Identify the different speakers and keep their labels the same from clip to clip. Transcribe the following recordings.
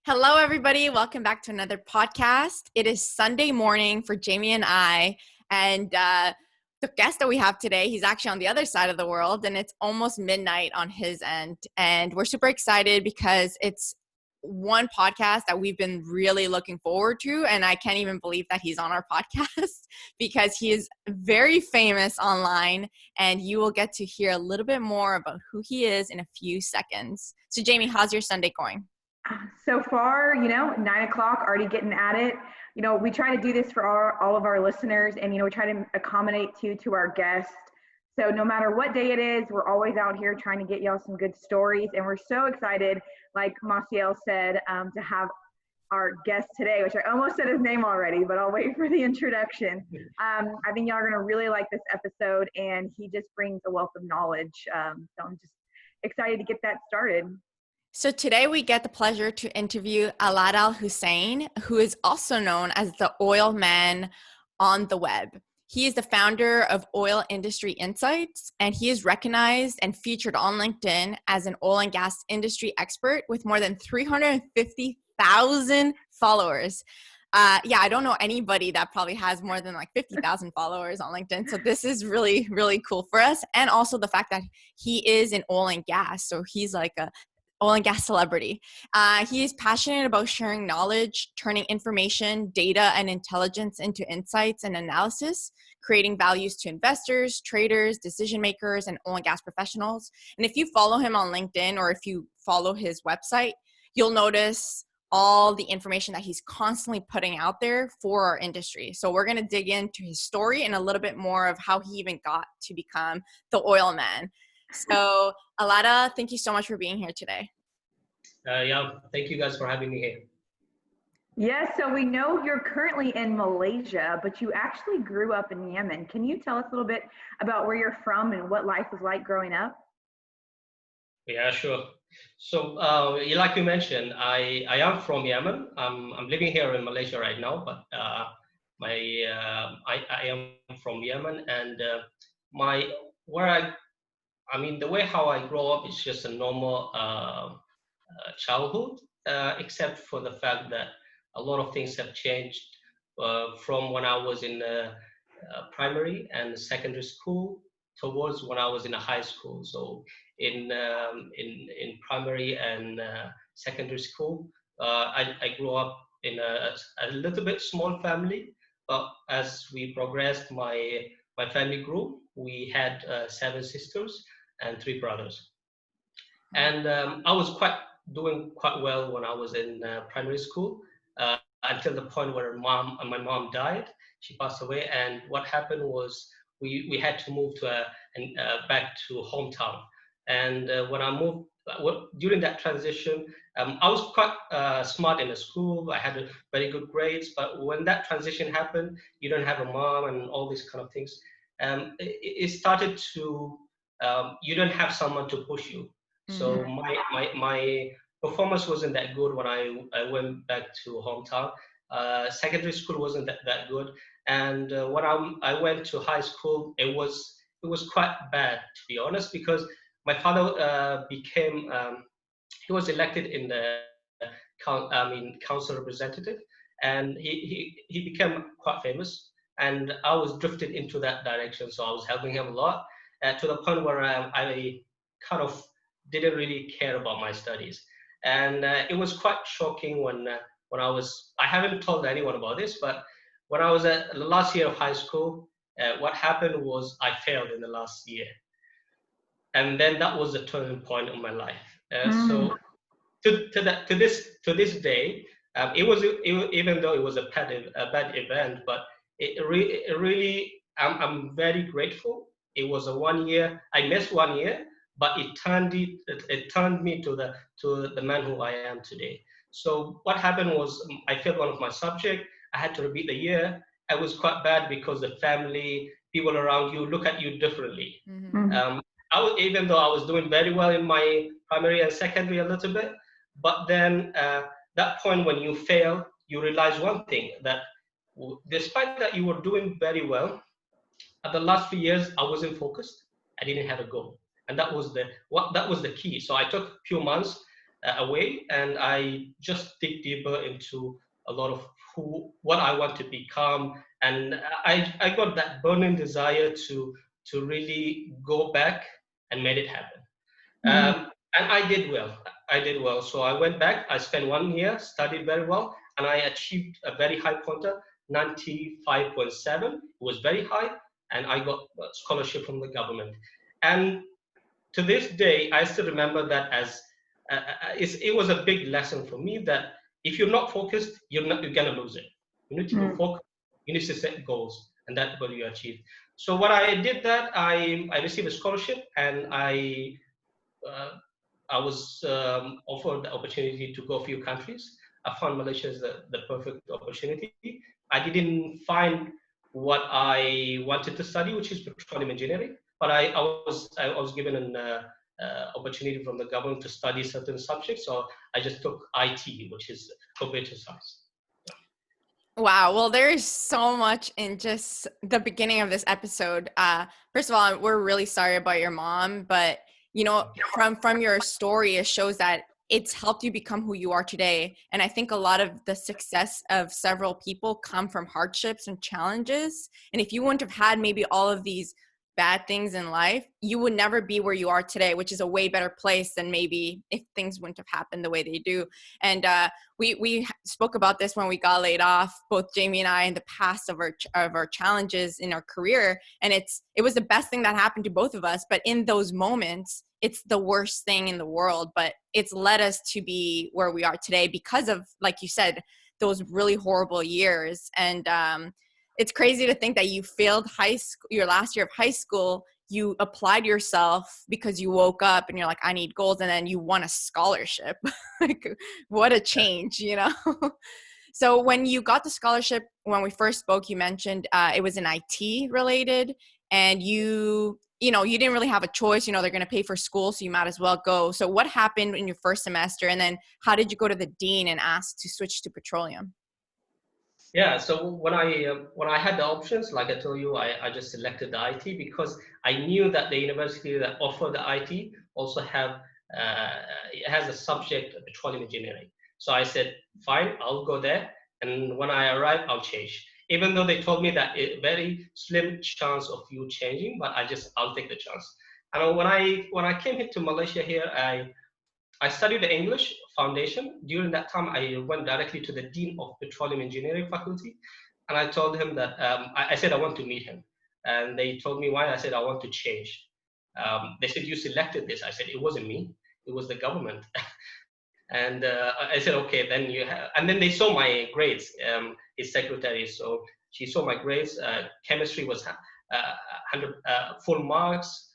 Speaker 1: Hello, everybody. Welcome back to another podcast. It is Sunday morning for Jamie and I. And the guest that we have today, he's actually on the other side of the world, and it's almost midnight on his end. And we're super excited because it's one podcast that we've been really looking forward to. And I can't even believe that he's on our podcast because he is very famous online. And you will get to hear a little bit more about who he is in a few seconds. So, Jamie, how's your Sunday going?
Speaker 2: So far, 9 o'clock, already getting at it. We try to do this for all of our listeners, and, we try to accommodate to our guests. So no matter what day it is, we're always out here trying to get y'all some good stories. And we're so excited, like Massiel said, to have our guest today, which I almost said his name already, but I'll wait for the introduction. I think y'all are going to really like this episode, and he just brings a wealth of knowledge. So I'm just excited to get that started.
Speaker 1: So today we get the pleasure to interview Alahdal Hussein, who is also known as the OilMan on the web. He is the founder of Oil Industry Insights, and he is recognized and featured on LinkedIn as an oil and gas industry expert with more than 350,000 followers. I don't know anybody that probably has more than like 50,000 followers on LinkedIn. So this is really, really cool for us. And also the fact that he is in oil and gas. So he's like a oil and gas celebrity. He is passionate about sharing knowledge, turning information, data, and intelligence into insights and analysis, creating values to investors, traders, decision makers, and oil and gas professionals. And if you follow him on LinkedIn or if you follow his website, you'll notice all the information that he's constantly putting out there for our industry. So we're going to dig into his story and a little bit more of how he even got to become the oil man. So, Alada, thank you so much for being here today.
Speaker 3: Thank you guys for having me here.
Speaker 2: Yes, so we know you're currently in Malaysia, but you actually grew up in Yemen. Can you tell us a little bit about where you're from and what life was like growing up?
Speaker 3: Yeah, sure. So, like you mentioned, I am from Yemen. I'm living here in Malaysia right now, but I am from Yemen, and the way how I grow up is just a normal childhood, except for the fact that a lot of things have changed from when I was in primary and secondary school towards when I was in a high school. So in primary and secondary school, I grew up in a little bit small family, but as we progressed, my family grew. We had 7 sisters and 3 brothers. And I was doing quite well when I was in primary school until the point where my mom died. She passed away, and what happened was we had to move back to hometown. And when I moved, during that transition, I was quite smart in the school. I had very good grades, but when that transition happened, you don't have a mom and all these kind of things. It started to you don't have someone to push you. So my performance wasn't that good when I went back to hometown. Secondary school wasn't that good, and when I went to high school, it was quite bad, to be honest, because my father he was elected in the council representative, and he became quite famous, and I was drifted into that direction. So I was helping him a lot, to the point where I kind of didn't really care about my studies. And it was quite shocking when I haven't told anyone about this, but when I was at the last year of high school, what happened was I failed in the last year. And then that was the turning point of my life. So to this day, even though it was a bad event, but it really, I'm very grateful. It was a 1 year. I missed 1 year, but it turned me to the man who I am today. So what happened was I failed one of my subjects. I had to repeat the year. It was quite bad because the family, people around you look at you differently. Even though I was doing very well in my primary and secondary a little bit, but then that point when you fail, you realize one thing, that despite that you were doing very well, at the last few years, I wasn't focused. I didn't have a goal. And that was the key. So I took a few months away, and I just dig deeper into a lot of what I want to become, and I got that burning desire to really go back and make it happen. And I did well. I did well. So I went back. I spent 1 year, studied very well, and I achieved a very high pointer, 95.7. It was very high, and I got a scholarship from the government. And to this day, I still remember that as it was a big lesson for me that if you're not focused, you're gonna lose it. You need to be focused. You need to set goals, and that's what you achieve. So what I did that I received a scholarship, and uh, I was offered the opportunity to go a few countries. I found Malaysia as the perfect opportunity. I didn't find what I wanted to study, which is petroleum engineering, but I was given an opportunity from the government to study certain subjects, so I just took IT, which is computer science.
Speaker 1: Wow. Well, there's so much in just the beginning of this episode. First of all, we're really sorry about your mom, but from your story, it shows that it's helped you become who you are today. And I think a lot of the success of several people come from hardships and challenges. And if you wouldn't have had maybe all of these bad things in life, you would never be where you are today, which is a way better place than maybe if things wouldn't have happened the way they do. And we spoke about this when we got laid off, both Jamie and I, in the past of our challenges in our career. And it was the best thing that happened to both of us. But in those moments, it's the worst thing in the world. But it's led us to be where we are today because of, like you said, those really horrible years. And it's crazy to think that you failed high school, your last year of high school. You applied yourself because you woke up and you're like, I need goals. And then you won a scholarship. Like, what a change, So when you got the scholarship, when we first spoke, you mentioned it was an IT related, and you didn't really have a choice. They're going to pay for school, so you might as well go. So what happened in your first semester? And then how did you go to the dean and ask to switch to petroleum?
Speaker 3: Yeah, so when I had the options, like I told you, I just selected the IT because I knew that the university that offered the IT also it has a subject of petroleum engineering. So I said, fine, I'll go there, and when I arrive, I'll change. Even though they told me that a very slim chance of you changing, but I'll take the chance. And when I came here to Malaysia here, I studied the English foundation. During that time, I went directly to the Dean of Petroleum Engineering faculty. And I told him that, I said I want to meet him. And they told me why. I said, I want to change. They said, you selected this. I said, it wasn't me. It was the government. And I said, okay, then you have, and then they saw my grades, his secretary. So she saw my grades. Chemistry was 100 full marks,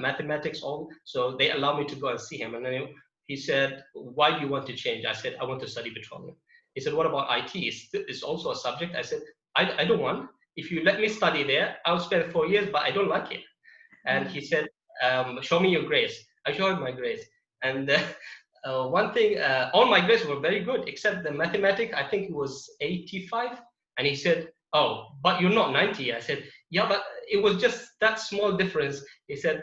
Speaker 3: mathematics, all. So they allowed me to go and see him. And then he said, why do you want to change? I said, I want to study petroleum. He said, what about IT? It's also a subject. I said, I don't want. If you let me study there, I'll spend 4 years, but I don't like it. And he said, show me your grades. I showed him my grades. And one thing, all my grades were very good, except the mathematics, I think it was 85. And he said, oh, but you're not 90. I said, yeah, but it was just that small difference. He said,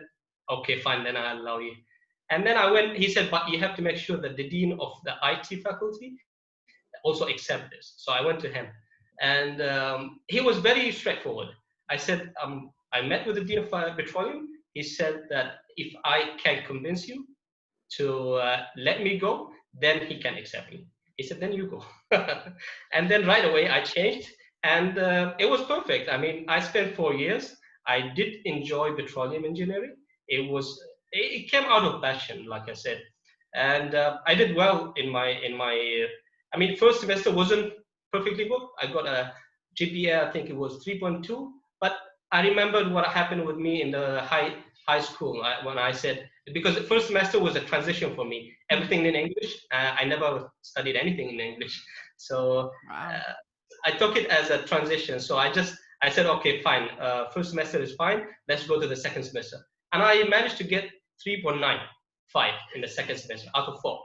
Speaker 3: okay, fine, then I'll allow you. And then I went, he said, but you have to make sure that the dean of the IT faculty also accept this. So I went to him, and he was very straightforward. I said, I met with the dean of petroleum. He said that if I can convince you to let me go, then he can accept me. He said, then you go. And then right away I changed, and it was perfect. I mean, I spent 4 years. I did enjoy petroleum engineering. It came out of passion, like I said, and I did well in my. I mean, first semester wasn't perfectly good. I got a GPA, I think it was 3.2, but I remembered what happened with me in the high school when I said, because the first semester was a transition for me. Everything in English. I never studied anything in English, so
Speaker 1: Wow.
Speaker 3: I took it as a transition. So I said, okay, fine. First semester is fine. Let's go to the second semester, and I managed to get 3.95 in the second semester out of 4.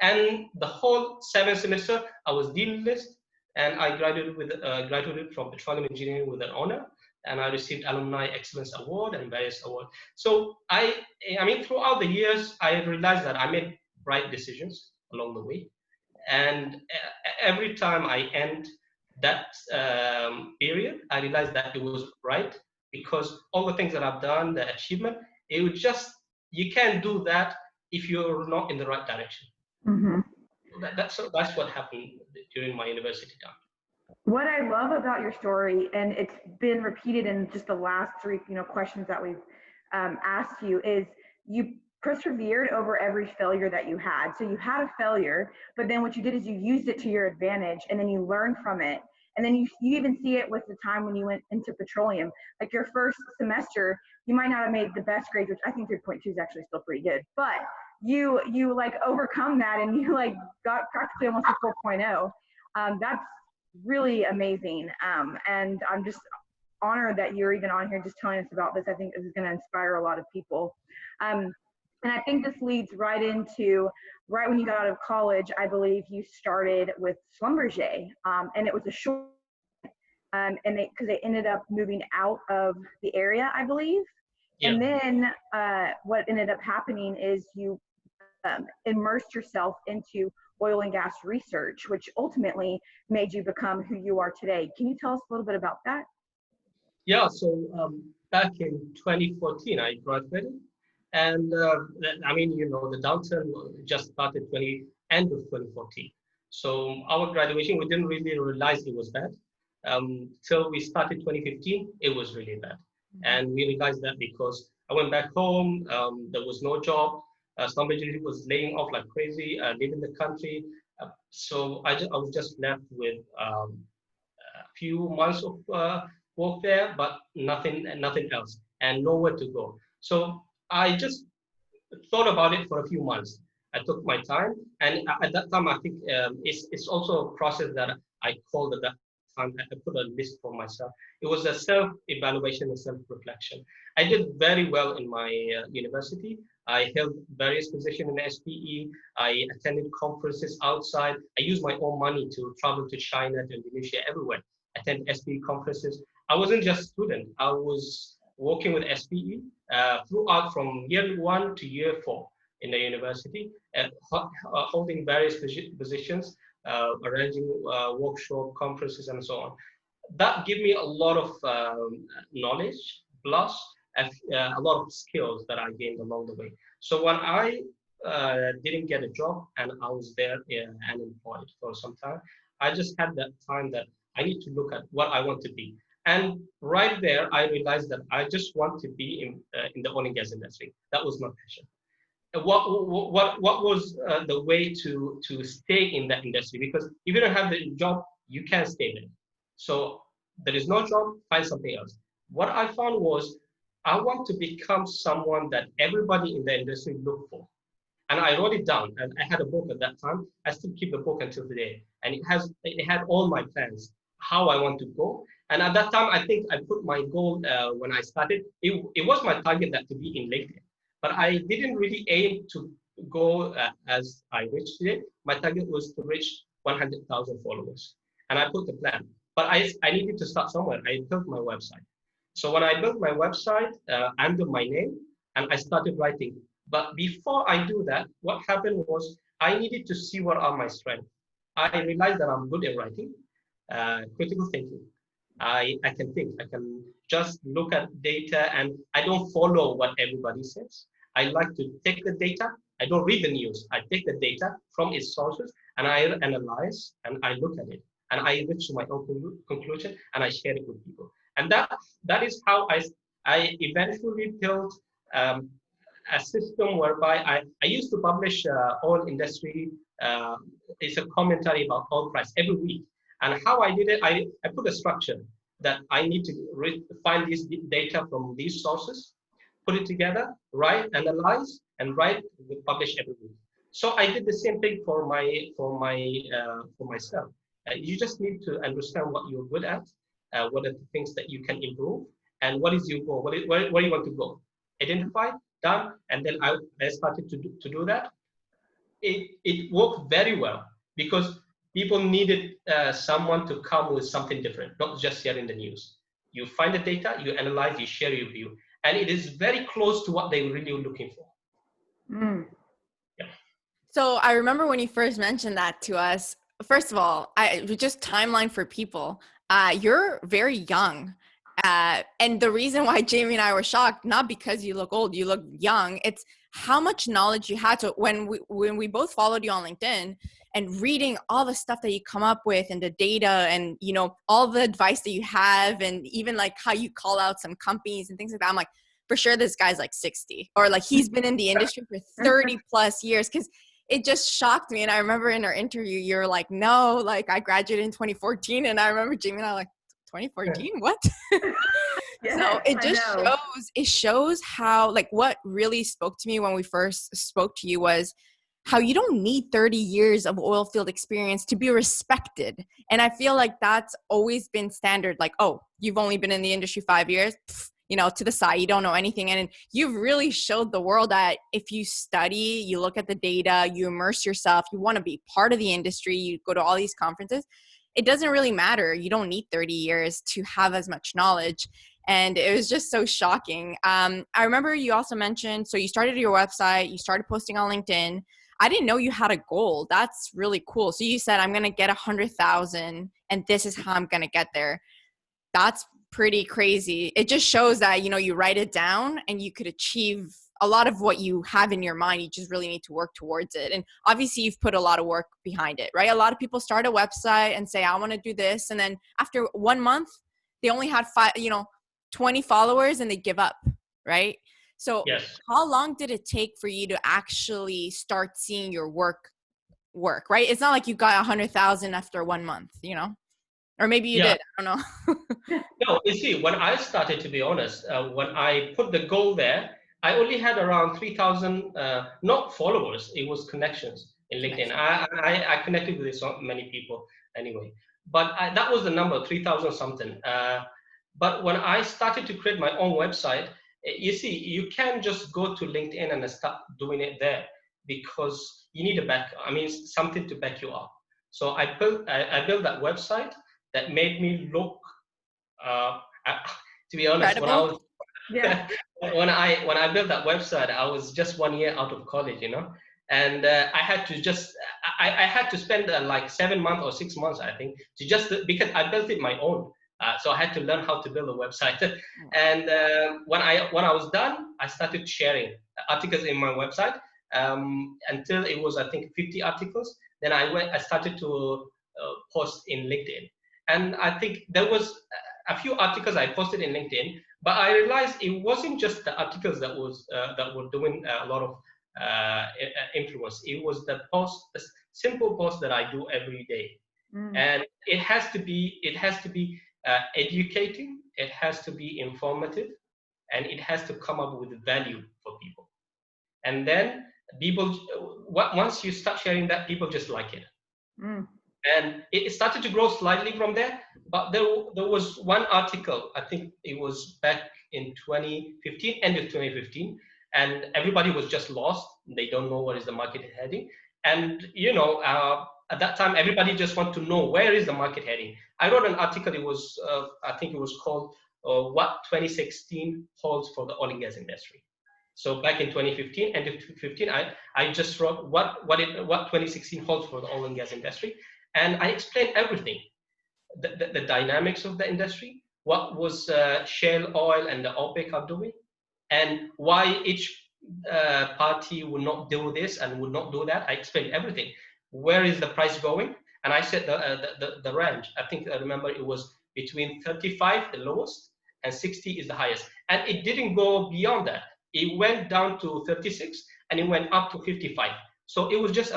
Speaker 3: And the whole 7th semester, I was dean list, and I graduated from petroleum engineering with an honor, and I received Alumni Excellence Award and various awards. So I mean, throughout the years, I realized that I made right decisions along the way. And every time I end that period, I realized that it was right, because all the things that I've done, the achievement, it would just, you can't do that if you're not in the right direction.
Speaker 2: Mm-hmm.
Speaker 3: That's what happened during my university time.
Speaker 2: What I love about your story, and it's been repeated in just the last three, questions that we've asked you, is you persevered over every failure that you had. So you had a failure, but then what you did is you used it to your advantage, and then you learned from it. And then you even see it with the time when you went into petroleum. Like your first semester, you might not have made the best grades, which I think 3.2 is actually still pretty good, but you like overcome that, and you like got practically almost a 4.0. That's really amazing. And I'm just honored that you're even on here just telling us about this. I think this is going to inspire a lot of people. And I think this leads right into right when you got out of college. I believe you started with Schlumberger, and it was a short, and because they ended up moving out of the area, I believe.
Speaker 3: Yeah.
Speaker 2: And then what ended up happening is you immersed yourself into oil and gas research, which ultimately made you become who you are today. Can you tell us a little bit about that?
Speaker 3: Yeah, so back in 2014, I graduated, and I mean, the downturn just started end of 2014. So our graduation, we didn't really realize it was bad. Till we started 2015, it was really bad, and we realized that because I went back home, there was no job. Somebody was laying off like crazy, leaving the country. So I was just left with a few months of work there, but nothing else, and nowhere to go. So I just thought about it for a few months. I took my time, and at that time, I think it's also a process that I called at that time. I put a list for myself. It was a self-evaluation and self-reflection. I did very well in my university. I held various positions in the SPE. I attended conferences outside. I used my own money to travel to China, to Indonesia, everywhere. Attend SPE conferences. I wasn't just a student. I was working with SPE throughout from year 1 to year 4 in the university, holding various positions, arranging workshop conferences and so on. That gave me a lot of knowledge, plus a lot of skills that I gained along the way. So when I didn't get a job and I was there unemployed for some time, I just had that time that I need to look at what I want to be. And right there, I realized that I just want to be in the oil and gas industry. That was my passion. What was the way to stay in that industry? Because if you don't have the job, you can't stay there. So there is no job, find something else. What I found was I want to become someone that everybody in the industry look for. And I wrote it down, and I had a book at that time. I still keep the book until today, and it had all my plans, how I want to go. And at that time, I think I put my goal when I started. It was my target that to be in LinkedIn, but I didn't really aim to go as I reached it. My target was to reach 100,000 followers, and I put the plan. But I needed to start somewhere. I built my website. So when I built my website under my name, and I started writing. But before I do that, what happened was I needed to see what are my strengths. I realized that I'm good at writing, critical thinking. I can think. I can just look at data, and I don't follow what everybody says. I like to take the data. I don't read the news. I take the data from its sources, and I analyze, and I look at it, and I reach to my own conclusion, and I share it with people. And that is how I eventually built a system whereby I used to publish oil industry. It's a commentary about oil price every week. And how I did it, I put a structure that I need to find this data from these sources, put it together, write, analyze, and write, publish every week. So I did the same thing for myself. You just need to understand what you're good at, what are the things that you can improve, and what is your goal, where you want to go. Identify, done, and then I started to do that. It worked very well because people needed someone to come with something different, not just sharing the news. You find the data, you analyze, you share your view, and it is very close to what they really were looking for.
Speaker 2: Mm.
Speaker 3: Yeah.
Speaker 1: So I remember when you first mentioned that to us. First of all, just timeline for people. You're very young. And the reason why Jamie and I were shocked, not because you look old, you look young. It's how much knowledge you had. So when we both followed you on LinkedIn and reading all the stuff that you come up with and the data and, you know, all the advice that you have and even like how you call out some companies and things like that, I'm like, for sure this guy's like 60 or like he's been in the industry for 30 plus years. Because it just shocked me. And I remember in our interview, you're like, no, like I graduated in 2014. And I remember Jamie and I were like, 2014, what? So
Speaker 2: Yes,
Speaker 1: it
Speaker 2: I
Speaker 1: just
Speaker 2: know.
Speaker 1: shows how, like, what really spoke to me when we first spoke to you was how you don't need 30 years of oil field experience to be respected. And I feel like that's always been standard. Like, oh, you've only been in the industry 5 years, you know, to the side, you don't know anything. And you've really showed the world that if you study, you look at the data, you immerse yourself, you want to be part of the industry, you go to all these conferences, it doesn't really matter. You don't need 30 years to have as much knowledge. And it was just so shocking. I remember you also mentioned, so you started your website, you started posting on LinkedIn. I didn't know you had a goal. That's really cool. So you said, I'm going to get 100,000 and this is how I'm going to get there. That's pretty crazy. It just shows that, you know, you write it down and you could achieve a lot of what you have in your mind. You just really need to work towards it. And obviously you've put a lot of work behind it, right? A lot of people start a website and say, I want to do this. And then after 1 month, they only had 20 followers and they give up, right? So
Speaker 3: Yes.
Speaker 1: how long did it take for you to actually start seeing your work, right? It's not like you got 100,000 after 1 month, you know, or maybe you
Speaker 3: Yeah.
Speaker 1: did. I don't know.
Speaker 3: No, you see, when I started, to be honest, when I put the goal there, I only had around 3,000, not followers, it was connections in LinkedIn.
Speaker 1: Connection.
Speaker 3: I connected with so many people anyway. But that was the number, 3,000 something. But when I started to create my own website, you see, you can't just go to LinkedIn and start doing it there because you need something to back you up. So I built that website that made me look to be honest, when I
Speaker 1: Credible.
Speaker 3: was
Speaker 2: Yeah.
Speaker 3: when I built that website, I was just 1 year out of college, you know, and I had to just I had to spend like 7 months or 6 months, I think, to just because I built it my own. So I had to learn how to build a website, and when I was done, I started sharing articles in my website until it was, I think, 50 articles. Then I started to post in LinkedIn, and I think there was a few articles I posted in LinkedIn, but I realized it wasn't just the articles that were doing a lot of influence. It was the simple post that I do every day,
Speaker 2: Mm.
Speaker 3: and it has to be educating, it has to be informative, and it has to come up with value for people. And then people, once you start sharing that, people just like it.
Speaker 2: Mm.
Speaker 3: And it started to grow slightly from there. But there was one article, I think it was back in 2015, end of 2015, and everybody was just lost. They don't know where is the market heading. And at that time, everybody just want to know where is the market heading. I wrote an article. It was I think it was called "What 2016 Holds for the Oil and Gas Industry." So back in 2015, end of 2015, I just wrote what 2016 holds for the oil and gas industry, and I explained everything, the dynamics of the industry, what was shale oil and the OPEC are doing, and why each party would not do this and would not do that. I explained everything. Where is the price going? And I said the range. I think I remember it was between 35, the lowest, and 60 is the highest. And it didn't go beyond that. It went down to 36 and it went up to 55. So it was just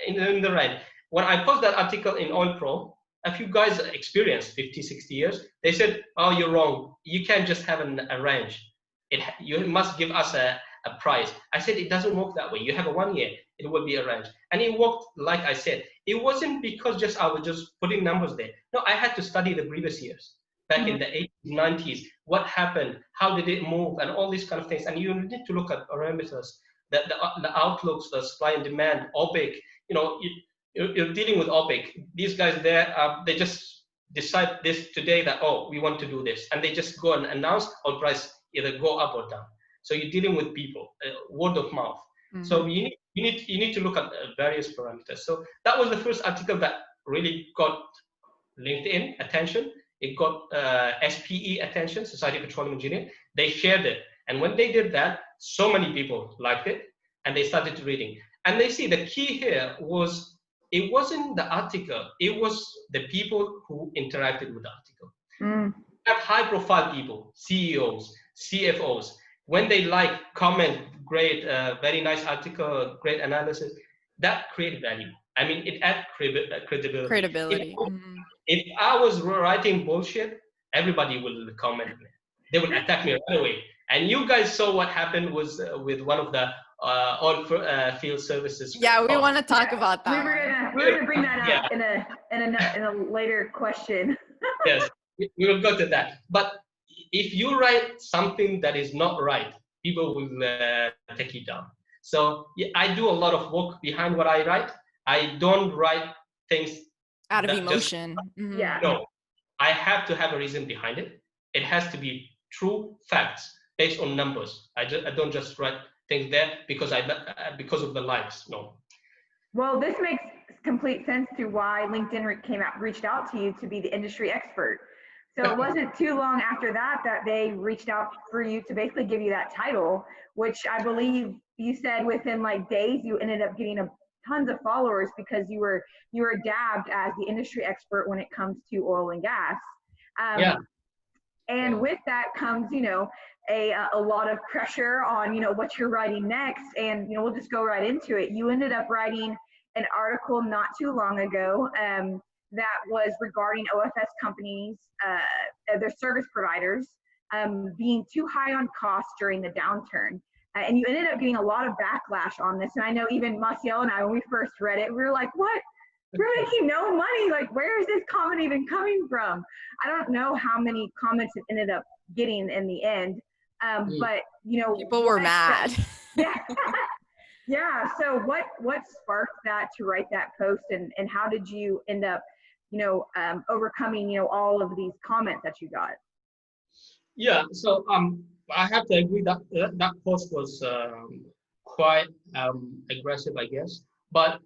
Speaker 3: in the range. When I posted that article in Oil Pro, a few guys experienced 50, 60 years. They said, oh, you're wrong. You can't just have a range. You must give us a price. I said, it doesn't work that way. You have a 1 year, it will be a range. And it worked, like I said. It wasn't because I was just putting numbers there. No, I had to study the previous years. Back in the 80s, 90s, what happened, how did it move, and all these kind of things. And you need to look at parameters, the outlooks, the supply and demand, OPEC. You're dealing with OPEC. These guys there, they just decide this today that, oh, we want to do this. And they just go and announce price either go up or down. So you're dealing with people, word of mouth.
Speaker 1: Mm-hmm.
Speaker 3: So you need you need to look at various parameters. So that was the first article that really got LinkedIn attention. It got SPE attention, Society of Petroleum Engineers. They shared it, and when they did that, so many people liked it, and they started reading. And they see the key here was it wasn't the article; it was the people who interacted with the article. Have high-profile people, CEOs, CFOs. When they like, comment, great, very nice article, great analysis, that create value. I mean, it adds credibility.
Speaker 1: Credibility.
Speaker 3: If I was writing bullshit, everybody will comment. They will attack me right away. And you guys saw what happened was with one of the oil field services.
Speaker 1: Yeah, we want to talk about that.
Speaker 2: We're gonna bring that up in a later question.
Speaker 3: Yes, we will go to that. But if you write something that is not right, people will take you down. So yeah, I do a lot of work behind what I write. I don't write things
Speaker 1: out of emotion.
Speaker 2: Yeah.
Speaker 3: No, I have to have a reason behind it. It has to be true facts based on numbers. I don't just write things there because of the likes. No.
Speaker 2: Well, this makes complete sense to why LinkedIn reached out to you to be the industry expert. So it wasn't too long after that they reached out for you to basically give you that title, which I believe you said within like days you ended up getting tons of followers because you were dabbed as the industry expert when it comes to oil and gas. And with that comes, a lot of pressure on, what you're writing next. And, we'll just go right into it. You ended up writing an article not too long ago that was regarding OFS companies, their service providers being too high on costs during the downturn. And you ended up getting a lot of backlash on this. And I know even Massiel and I, when we first read it, we were like, what? We're making no money. Like, where is this comment even coming from? I don't know how many comments it ended up getting in the end. But,
Speaker 1: people were mad.
Speaker 2: Yeah. Yeah. So what sparked that to write that post, and how did you end up, overcoming, all of these comments that you got?
Speaker 3: Yeah. So I have to agree that that post was quite aggressive, I guess. But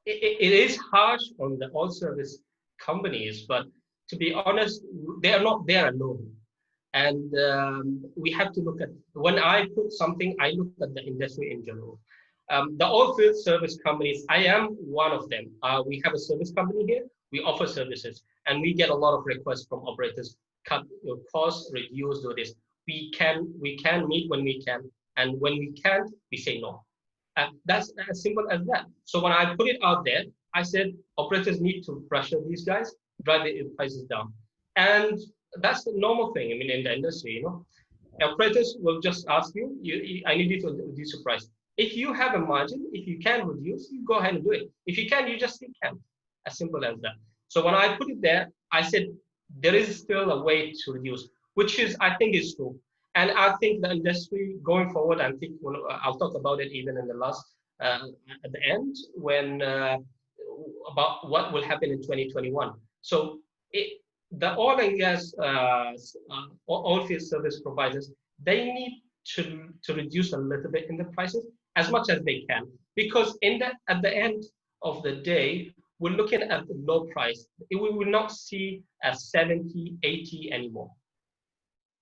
Speaker 3: it is harsh on the oil service companies. But to be honest, they are not there alone. And we have to look at, when I put something, I look at the industry in general. The oil field service companies, I am one of them. We have a service company here. We offer services, and we get a lot of requests from operators, cut your costs, reduce, do this. We can meet when we can, and when we can't, we say no. That's as simple as that. So when I put it out there, I said operators need to pressure these guys, drive the prices down, and that's the normal thing. I mean, in the industry, operators will just ask you, I need you to reduce your price. If you have a margin, if you can reduce, you go ahead and do it. If you can, you just say can't. As simple as that. So when I put it there, I said there is still a way to reduce, which I think is true. And I think the industry going forward, I think I'll talk about it even in the last, at the end, when about what will happen in 2021. So the oil and gas, oil field service providers, they need to reduce a little bit in the prices as much as they can, because at the end of the day, we're looking at the low price. We will not see a 70, 80 anymore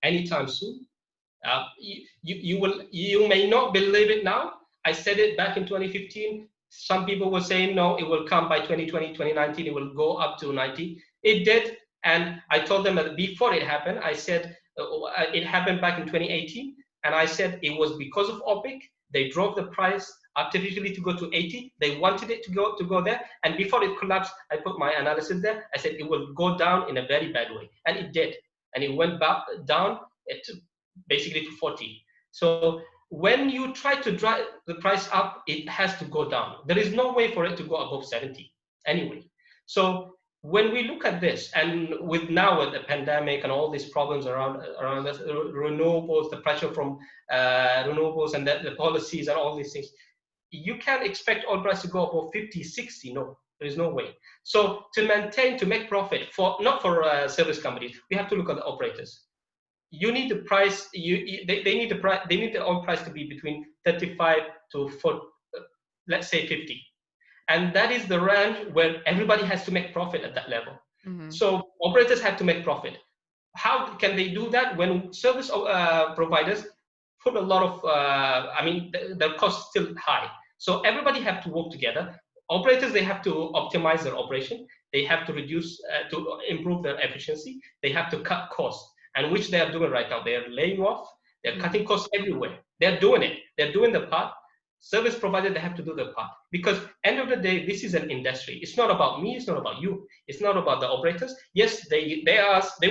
Speaker 3: anytime soon. You may not believe it now. I said it back in 2015. Some people were saying, no, it will come by 2020, 2019, it will go up to 90. It did. And I told them that before it happened, I said, it happened back in 2018. And I said it was because of OPEC. They drove the price artificially to go to 80. They wanted it to go there. And before it collapsed, I put my analysis there. I said it will go down in a very bad way. And it did. And it went back down basically to 40. So when you try to drive the price up, it has to go down. There is no way for it to go above 70 anyway. So when we look at this, and with the pandemic and all these problems around us, renewables, the pressure from renewables and the policies and all these things, you can't expect oil price to go above 50, 60. No, there is no way. So to make profit, not for service companies, we have to look at the operators. You need the price. They need the oil price to be between 35 to let's say 50. And that is the range where everybody has to make profit at that level.
Speaker 1: Mm-hmm.
Speaker 3: So operators have to make profit. How can they do that when service providers put a lot of, the cost is still high. So everybody have to work together. Operators, they have to optimize their operation. They have to reduce, to improve their efficiency. They have to cut costs, and which they are doing right now. They are laying off. They're cutting costs everywhere. They're doing it. They're doing the part. Service provider, they have to do their part, because end of the day, this is an industry. It's not about me. It's not about you. It's not about the operators. Yes, they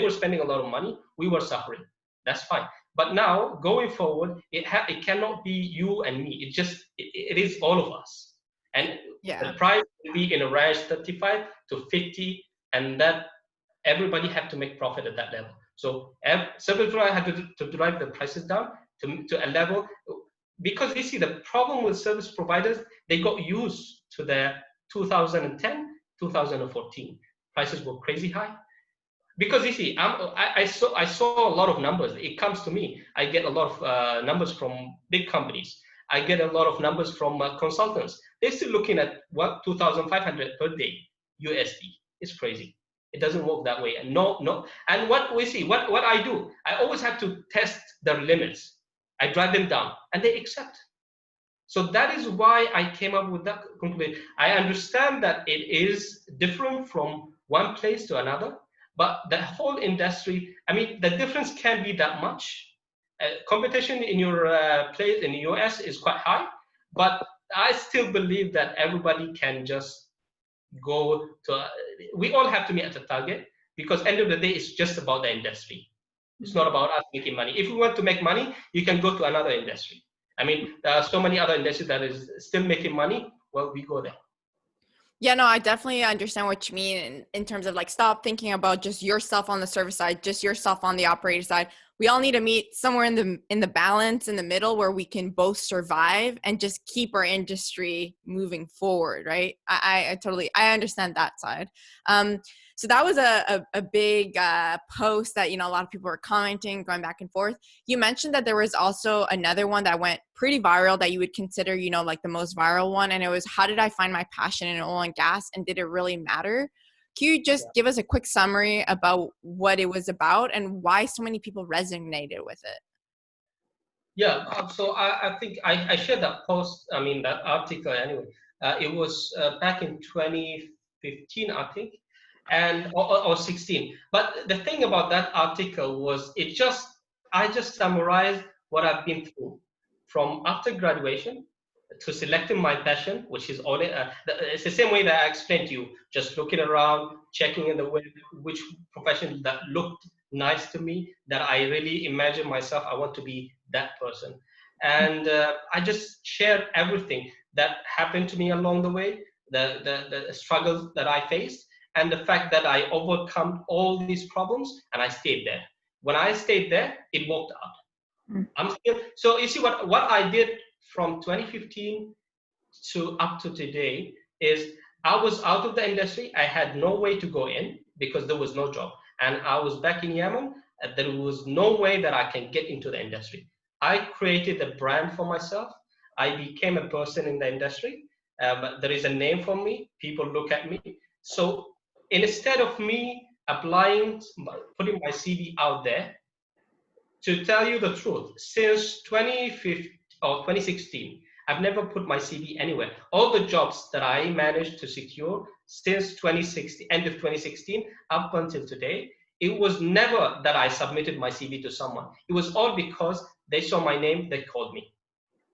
Speaker 3: were spending a lot of money. We were suffering. That's fine. But now going forward, it cannot be you and me. It is all of us. And the price will be in a range 35 to 50, and that everybody have to make profit at that level. So service provider had to drive the prices down to a level. Because you see, the problem with service providers, they got used to the 2010, 2014. Prices were crazy high. Because you see, I saw a lot of numbers. It comes to me. I get a lot of numbers from big companies. I get a lot of numbers from consultants. They're still looking at what 2,500 per day USD. It's crazy. It doesn't work that way. And no. And what we see, what I do, I always have to test their limits. I drive them down, and they accept. So that is why I came up with that conclusion. I understand that it is different from one place to another, but the whole industry, the difference can't be that much. Competition in your place in the US is quite high, but I still believe that everybody can just go to, we all have to meet at the target, because end of the day, it's just about the industry. It's not about us making money. If we want to make money, you can go to another industry. There are so many other industries that is still making money. Well, we go there.
Speaker 1: Yeah, no, I definitely understand what you mean in terms of stop thinking about just yourself on the service side, just yourself on the operator side. We all need to meet somewhere in the balance in the middle where we can both survive and just keep our industry moving forward, right? I understand that side. So that was a big post that, a lot of people were commenting, going back and forth. You mentioned that there was also another one that went pretty viral that you would consider, the most viral one. And it was, how did I find my passion in oil and gas? And did it really matter? Can you just give us a quick summary about what it was about and why so many people resonated with it?
Speaker 3: Yeah, so I think I shared that post, that article anyway. It was back in 2015, I think, and or 16. But the thing about that article was I just summarized what I've been through from after graduation to selecting my passion, which is only it's the same way that I explained to you, just looking around, checking in the web, which profession that looked nice to me, that I really imagine myself, I want to be that person. And I just shared everything that happened to me along the way, the struggles that I faced, and the fact that I overcome all these problems and I stayed there. When I stayed there, it worked out. So you see what I did from 2015 to up to today is I was out of the industry. I had no way to go in because there was no job. And I was back in Yemen, and there was no way that I can get into the industry. I created a brand for myself. I became a person in the industry. There is a name for me. People look at me. So instead of me applying, putting my CV out there, to tell you the truth, since 2015 or 2016, I've never put my CV anywhere. All the jobs that I managed to secure since 2016, end of 2016, up until today, it was never that I submitted my CV to someone. It was all because they saw my name, they called me.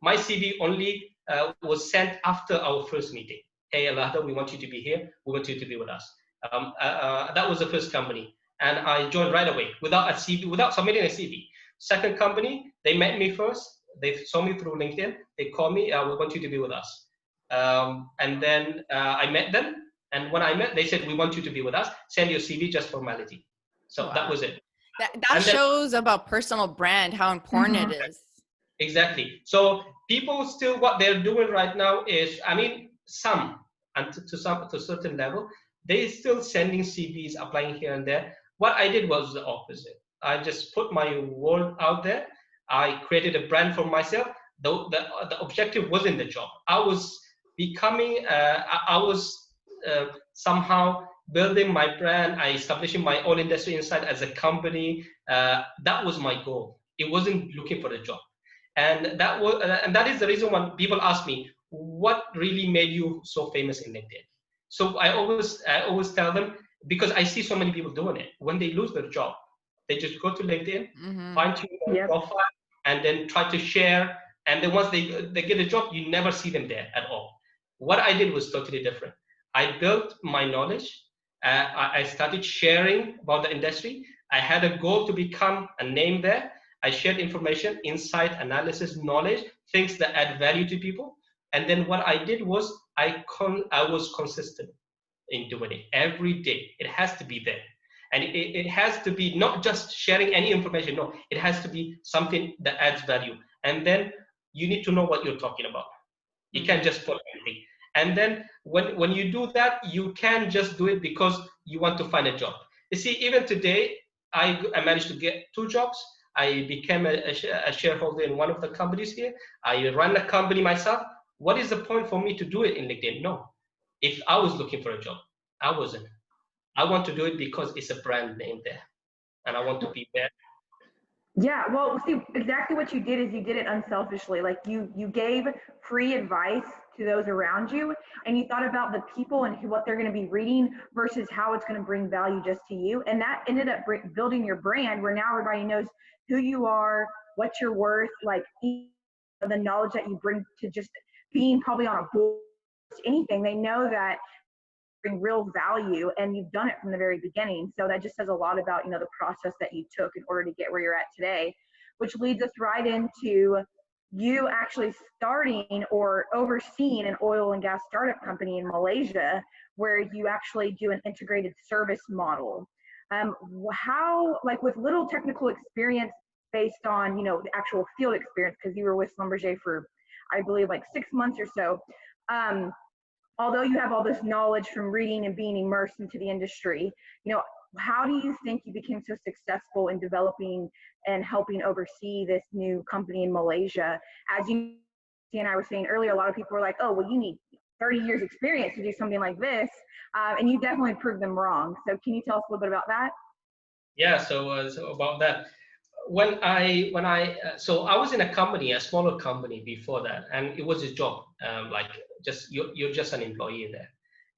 Speaker 3: My CV only was sent after our first meeting. Hey, Alahdal, we want you to be here. We want you to be with us. That was the first company. And I joined right away without a CV, without submitting a CV. Second company, they met me first. They saw me through LinkedIn. They called me, we want you to be with us. And then I met them. And when I met, they said, we want you to be with us. Send your CV, just formality. So that was it.
Speaker 1: That shows about personal brand, how important it is.
Speaker 3: Exactly. So people still, what they're doing right now is, some, and to a certain level, they still sending CVs, applying here and there. What I did was the opposite. I just put my word out there. I created a brand for myself. The objective wasn't the job. becoming, I was somehow building my brand. I establishing my own industry inside as a company. That was my goal. It wasn't looking for a job. And that is the reason when people ask me, what really made you so famous in LinkedIn? So I always tell them, because I see so many people doing it. When they lose their job, they just go to LinkedIn, find your
Speaker 2: Yep.
Speaker 3: profile, and then try to share. And then once they get a job, you never see them there at all. What I did was totally different. I built my knowledge. I started sharing about the industry. I had a goal to become a name there. I shared information, insight, analysis, knowledge, things that add value to people. And then what I did was I was consistent in doing it every day. It has to be there. And it has to be not just sharing any information. No, it has to be something that adds value. And then you need to know what you're talking about. You can't just put anything. And then when you do that, you can just do it because you want to find a job. You see, even today, I managed to get 2 jobs. I became a shareholder in one of the companies here. I run a company myself. What is the point for me to do it in LinkedIn? No. If I was looking for a job, I wasn't. I want to do it because it's a brand name there, and I want to be there.
Speaker 2: Yeah, well, see, exactly what you did is you did it unselfishly. Like you gave free advice to those around you, and you thought about the people and what they're going to be reading versus how it's going to bring value just to you. And that ended up building your brand, where now everybody knows who you are, what you're worth, like the knowledge that you bring to just being probably on a board, anything. They know that bring real value, and you've done it from the very beginning. So that just says a lot about, the process that you took in order to get where you're at today, which leads us right into you actually starting or overseeing an oil and gas startup company in Malaysia, where you actually do an integrated service model. How, like, with little technical experience based on, the actual field experience, because you were with Schlumberger for, I believe, like 6 months or so. Although you have all this knowledge from reading and being immersed into the industry, how do you think you became so successful in developing and helping oversee this new company in Malaysia? As you and I were saying earlier, a lot of people were like, oh, well, you need 30 years experience to do something like this. And you definitely proved them wrong. So can you tell us a little bit about that?
Speaker 3: Yeah. So about that, so I was in a company, a smaller company before that, and it was a job, like just you're just an employee there,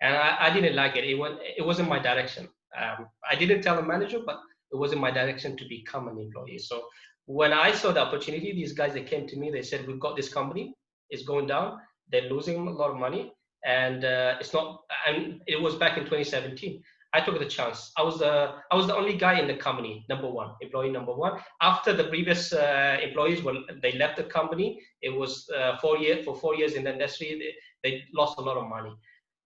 Speaker 3: and I didn't like it. It wasn't my direction. I didn't tell the manager, but it wasn't my direction to become an employee. So when I saw the opportunity, these guys, they came to me. They said, we've got this company, it's going down, they're losing a lot of money, and it's not. And it was back in 2017. I took the chance. I was the only guy in the company, employee number one. After the previous employees, when they left the company, it was 4 years. For 4 years in the industry, they lost a lot of money.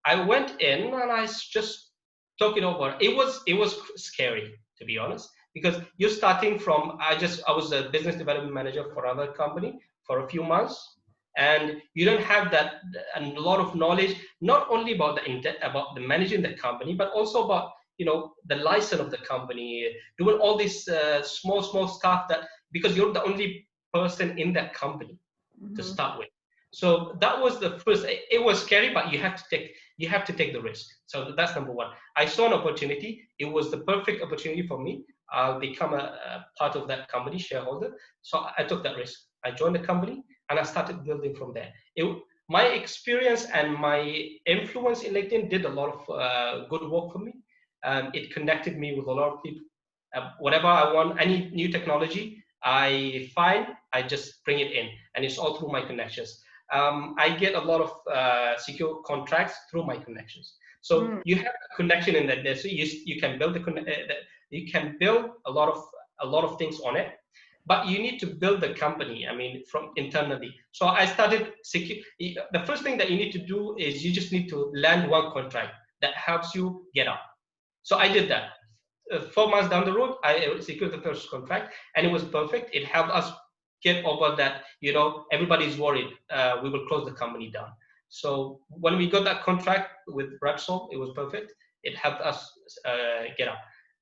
Speaker 3: I went in and I just took it over. It was scary, to be honest, because you're starting from. I was a business development manager for another company for a few months, and you don't have that a lot of knowledge, not only about the managing the company, but also about the license of the company, doing all this small stuff, that because you're the only person in that company to start with. So that was the first. It was scary, but you have to take the risk. So that's number one. I saw an opportunity. It was the perfect opportunity for me. I'll become a part of that company, shareholder. So I took that risk. I joined the company and I started building from there. My experience and my influence in LinkedIn did a lot of good work for me. It connected me with a lot of people. Whatever I want, any new technology I find, I just bring it in, and it's all through my connections. I get a lot of secure contracts through my connections. So you have a connection in that. So you can build you can build a lot of things on it, but you need to build the company. I mean, from internally. So I started the first thing that you need to do is you just need to land one contract that helps you get up. So I did that. 4 months down the road, I secured the first contract, and it was perfect. It helped us get over that. Everybody's worried we will close the company down. So when we got that contract with Repsol, it was perfect. It helped us get up.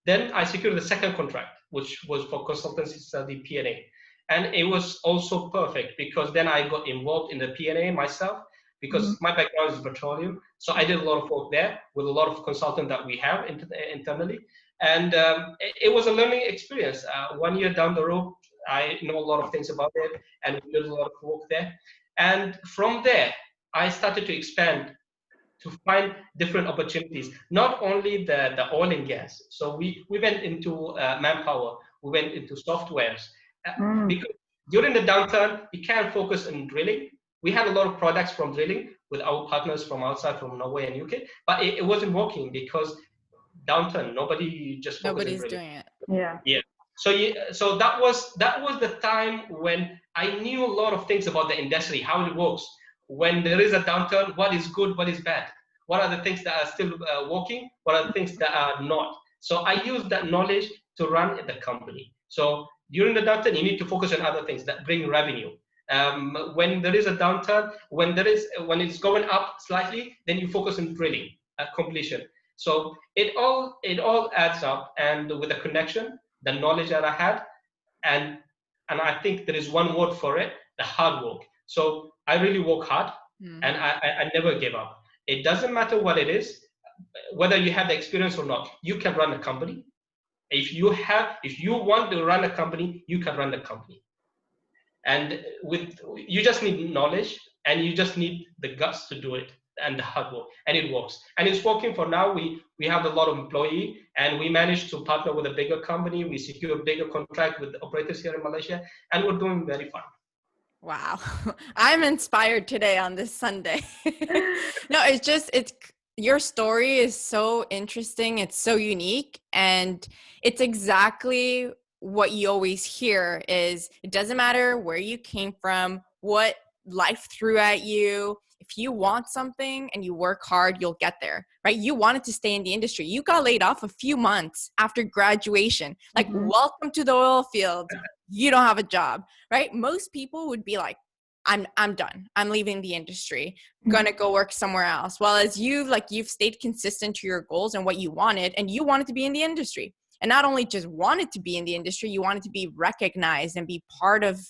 Speaker 3: Then I secured the second contract, which was for consultancy study P&A. And it was also perfect because then I got involved in the P&A myself, because my background is petroleum. So I did a lot of work there with a lot of consultants that we have internally. And it was a learning experience. 1 year down the road, I know a lot of things about it, and we did a lot of work there. And from there, I started to expand to find different opportunities, not only the oil and gas. So we went into manpower, we went into softwares, because during the downturn, we can't focus on drilling. We had a lot of products from drilling with our partners from outside, from Norway and UK, but it wasn't working because downturn, nobody just focused on
Speaker 1: Nobody's
Speaker 3: drilling.
Speaker 1: doing it.
Speaker 2: Yeah.
Speaker 3: So that was the time when I knew a lot of things about the industry, how it works. When there is a downturn, what is good, what is bad, what are the things that are still working, what are the things that are not. So I used that knowledge to run the company. So during the downturn, you need to focus on other things that bring revenue. When there is a downturn, when it's going up slightly, then you focus on drilling, completion. So it all adds up, and with the connection, the knowledge that I had, and I think there is one word for it: the hard work. So I really work hard, and I never give up. It doesn't matter what it is, whether you have the experience or not. You can run a company. If you want to run a company, you can run the company. And you just need knowledge, and you just need the guts to do it, and the hard work, and it works, and it's working for now. We have a lot of employee, and we managed to partner with a bigger company. We secure a bigger contract with the operators here in Malaysia, and we're doing very fine.
Speaker 1: Wow. I'm inspired today on this Sunday. No, it's your story is so interesting. It's so unique, and it's exactly what you always hear is it doesn't matter where you came from, what life threw at you. If you want something and you work hard, you'll get there, right? You wanted to stay in the industry. You got laid off a few months after graduation. Like, welcome to the oil field. You don't have a job, right? Most people would be like, I'm done. I'm leaving the industry. I'm gonna go work somewhere else. Well, as you've stayed consistent to your goals and what you wanted, and you wanted to be in the industry. And not only just wanted to be in the industry, you wanted to be recognized and be part of,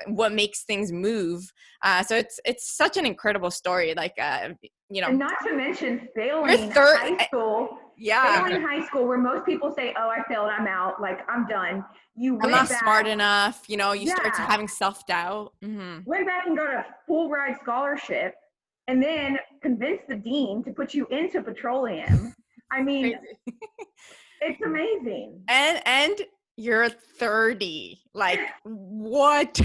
Speaker 1: what makes things move. So it's such an incredible story. Like,
Speaker 2: and not to mention failing
Speaker 1: high
Speaker 2: school.
Speaker 1: Yeah.
Speaker 2: Failing high school, where most people say, "Oh, I failed. I'm out. Like, I'm done."
Speaker 1: I'm not smart enough. You start having self-doubt.
Speaker 2: Went back and got a full ride scholarship, and then convinced the dean to put you into petroleum. I mean, it's amazing.
Speaker 1: And you're 30. Like, what?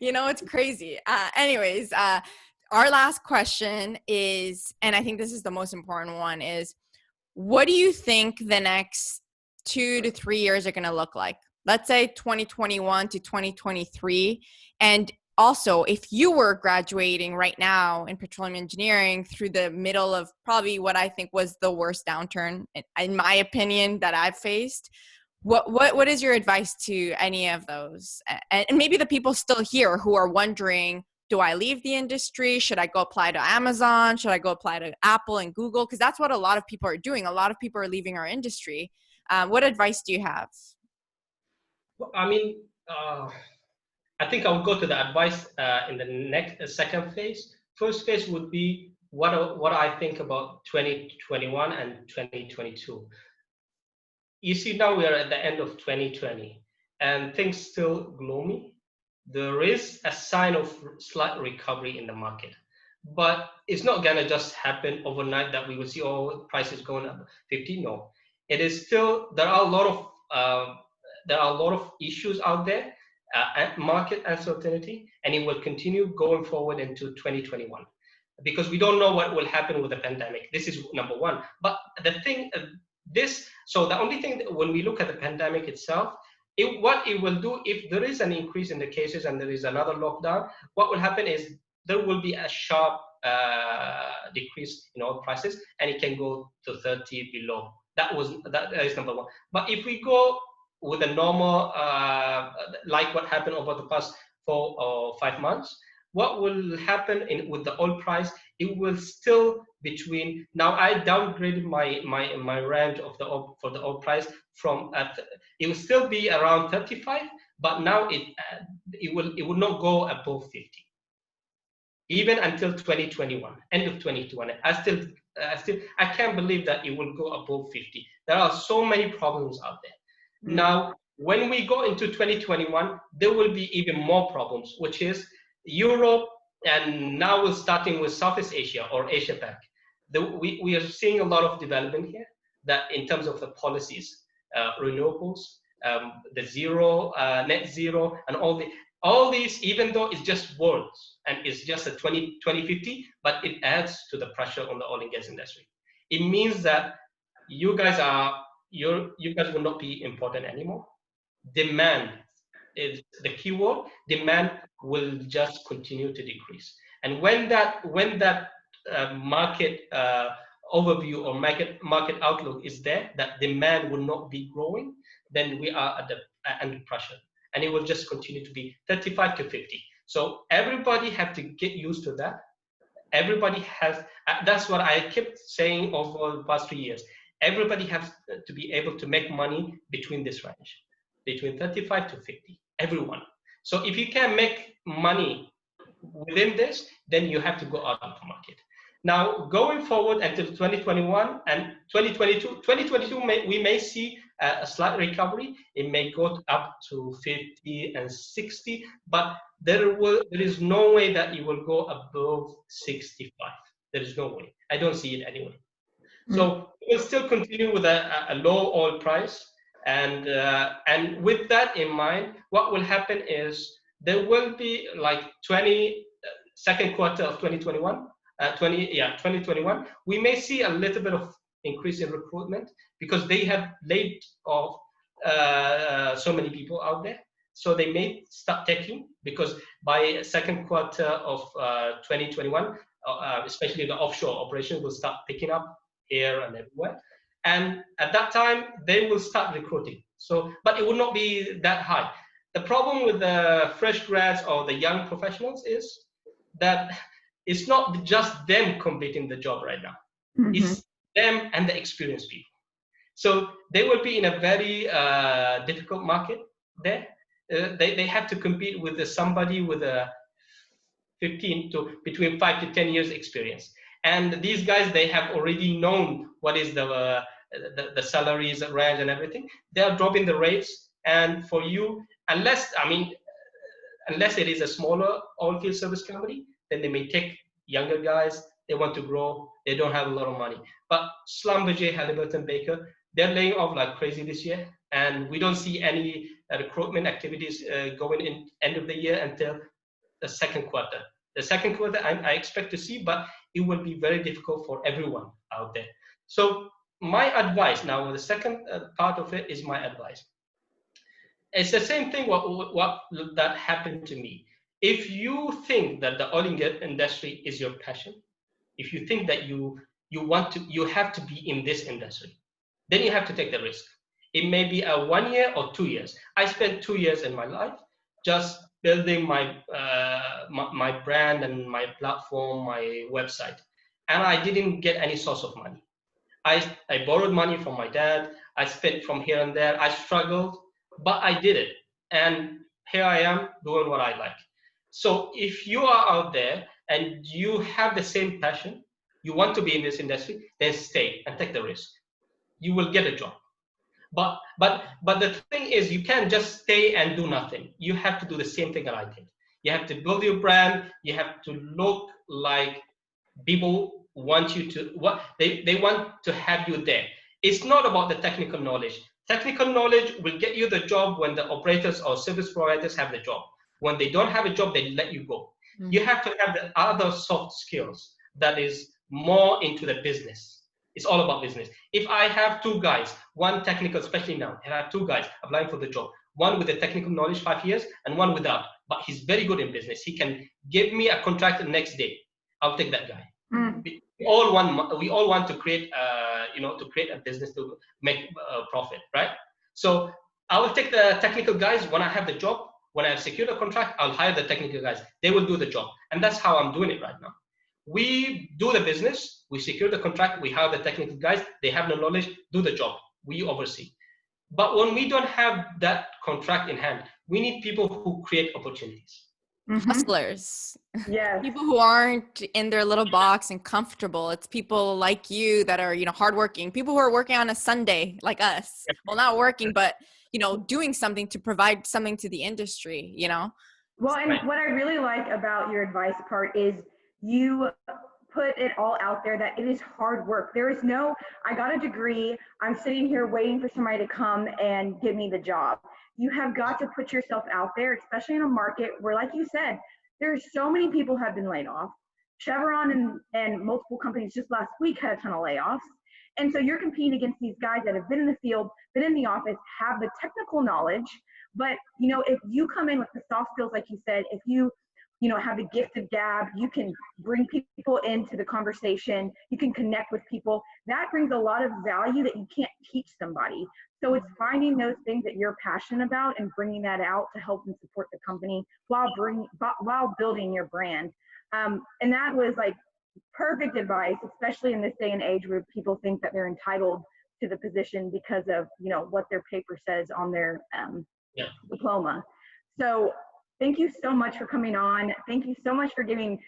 Speaker 1: It's crazy. Anyways, our last question is, and I think this is the most important one, is what do you think the next 2 to 3 years are going to look like? Let's say 2021 to 2023. And also, if you were graduating right now in petroleum engineering through the middle of probably what I think was the worst downturn, in my opinion, that I've faced, what is your advice to any of those? And maybe the people still here who are wondering, do I leave the industry? Should I go apply to Amazon? Should I go apply to Apple and Google? Because that's what a lot of people are doing. A lot of people are leaving our industry. What advice do you have?
Speaker 3: Well, I mean, I think I'll go to the advice in the second phase. First phase would be what I think about 2021 and 2022. You see, now we are at the end of 2020, and things still gloomy. There is a sign of slight recovery in the market, but it's not gonna just happen overnight that we will see all prices going up 50. No, it is still, there are a lot of issues out there, market uncertainty, and it will continue going forward into 2021 because we don't know what will happen with the pandemic. This is number one. But the thing, so the only thing that when we look at the pandemic itself, what it will do, if there is an increase in the cases and there is another lockdown, what will happen is there will be a sharp decrease in oil prices, and it can go to 30 below. That is number one. But if we go with a normal, like what happened over the past 4 or 5 months, what will happen with the oil price? It will still between, now I downgraded my range of for the oil price from it will still be around 35, but now it will not go above 50. even until 2021, end of 2021. I can't believe that it will go above 50. There are so many problems out there. Now, when we go into 2021, there will be even more problems, which is Europe, and now we're starting with Southeast Asia or Asia Pac. We are seeing a lot of development here that in terms of the policies, renewables, the net zero, and all these, even though it's just words and it's just a 2050, but it adds to the pressure on the oil and gas industry. It means that you guys will not be important anymore. Demand is the keyword. Demand will just continue to decrease. And when that market overview or market outlook is there, that demand will not be growing, then we are under pressure, and it will just continue to be 35 to 50. So everybody have to get used to that. Everybody has. That's what I kept saying over the past 3 years. Everybody has to be able to make money between this range, between 35 to 50. Everyone. So if you can make money within this, then you have to go out of the market. Now, going forward until 2021 and 2022, we may see a slight recovery. It may go up to 50 and 60, but there is no way that it will go above 65. There is no way. I don't see it anyway. So we'll still continue with a low oil price. And with that in mind, what will happen is there will be like second quarter of 2021, 2021, we may see a little bit of increase in recruitment because they have laid off so many people out there. So they may start taking, because by second quarter of 2021, especially the offshore operation will start picking up here and everywhere. And at that time, they will start recruiting. So, but it will not be that high. The problem with the fresh grads or the young professionals is that it's not just them competing the job right now. It's them and the experienced people. So they will be in a very difficult market there. They have to compete with somebody with a 15 to between 5 to 10 years experience. And these guys, they have already known what is the salaries range and everything. They are dropping the rates. And for you, unless it is a smaller oil field service company, then they may take younger guys. They want to grow. They don't have a lot of money. But Schlumberger, Halliburton, Baker, they're laying off like crazy this year. And we don't see any recruitment activities going in end of the year until the second quarter. The second quarter I expect to see, but it will be very difficult for everyone out there. So my advice now, the second part of it is my advice. It's the same thing what that happened to me. If you think that the oil and gas industry is your passion, if you think that you have to be in this industry, then you have to take the risk. It may be a 1 year or 2 years. I spent 2 years in my life just building my brand and my platform, my website, and I didn't get any source of money. I borrowed money from my dad. I spent from here and there. I struggled, but I did it, and here I am doing what I like. So if you are out there and you have the same passion, you want to be in this industry, then stay and take the risk. You will get a job. But the thing is, you can't just stay and do nothing. You have to do the same thing that I did. You have to build your brand. You have to look like people want you to, they want to have you there. It's not about the technical knowledge. Technical knowledge will get you the job when the operators or service providers have the job. When they don't have a job, they let you go. You have to have the other soft skills that is more into the business. It's all about business. If I have 2 guys, one technical, especially now, I have 2 guys applying for the job, one with the technical knowledge 5 years and one without, but he's very good in business. He can give me a contract the next day. I'll take that guy. We all want to create, a business to make profit, right? So I will take the technical guys when I have the job. When I have secured a contract, I'll hire the technical guys. They will do the job, and that's how I'm doing it right now. We do the business, we secure the contract, we hire the technical guys, they have the knowledge, do the job, we oversee. But when we don't have that contract in hand, we need people who create opportunities.
Speaker 1: hustlers,
Speaker 2: Yes.
Speaker 1: people who aren't in their little box and comfortable. It's people like you that are, hardworking, people who are working on a Sunday like us. Well, not working, but, doing something to provide something to the industry.
Speaker 2: Well, and
Speaker 3: Right.
Speaker 2: what I really like about your advice part is you put it all out there that it is hard work. There is no, I got a degree, I'm sitting here waiting for somebody to come and give me the job. You have got to put yourself out there, especially in a market where, like you said, there's so many people have been laid off. Chevron and multiple companies just last week had a ton of layoffs. And so you're competing against these guys that have been in the field, been in the office, have the technical knowledge. But, if you come in with the soft skills, like you said, if you have the gift of gab, you can bring people into the conversation, you can connect with people. That brings a lot of value that you can't teach somebody. So it's finding those things that you're passionate about and bringing that out to help and support the company while building your brand. And that was like perfect advice, especially in this day and age where people think that they're entitled to the position because of what their paper says on their
Speaker 3: Yeah.
Speaker 2: diploma. So thank you so much for coming on. Thank you so much for giving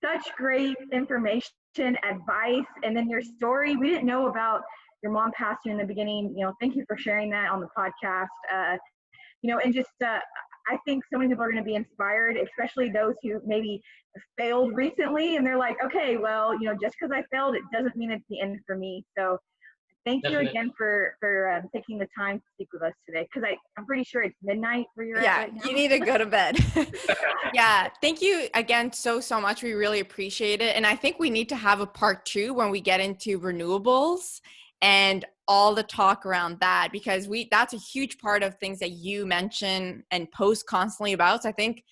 Speaker 2: such great information, advice, and then your story. We didn't know about your mom passing in the beginning. Thank you for sharing that on the podcast. And just I think so many people are going to be inspired, especially those who maybe failed recently, and they're like, okay, well, just because I failed, it doesn't mean it's the end for me. So thank you
Speaker 3: Definitely.
Speaker 2: again for taking the time to speak with us today, because I'm pretty sure it's midnight where you're at
Speaker 1: Yeah,
Speaker 2: right now.
Speaker 1: you need to go to bed. Yeah, thank you again so much. We really appreciate it. And I think we need to have a part 2 when we get into renewables and all the talk around that, because that's a huge part of things that you mention and post constantly about. So I think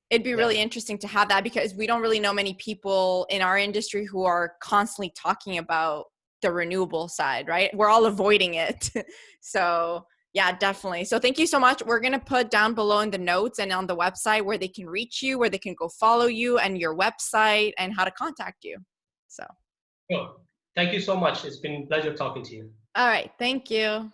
Speaker 1: it'd be really
Speaker 3: Yeah.
Speaker 1: interesting to have that, because we don't really know many people in our industry who are constantly talking about the renewable side, right? We're all avoiding it. So yeah, definitely. So thank you so much. We're going to put down below in the notes and on the website where they can reach you, where they can go follow you, and your website and how to contact you. So,
Speaker 3: Sure. Thank you so much. It's been a pleasure talking to you.
Speaker 1: all right. Thank you.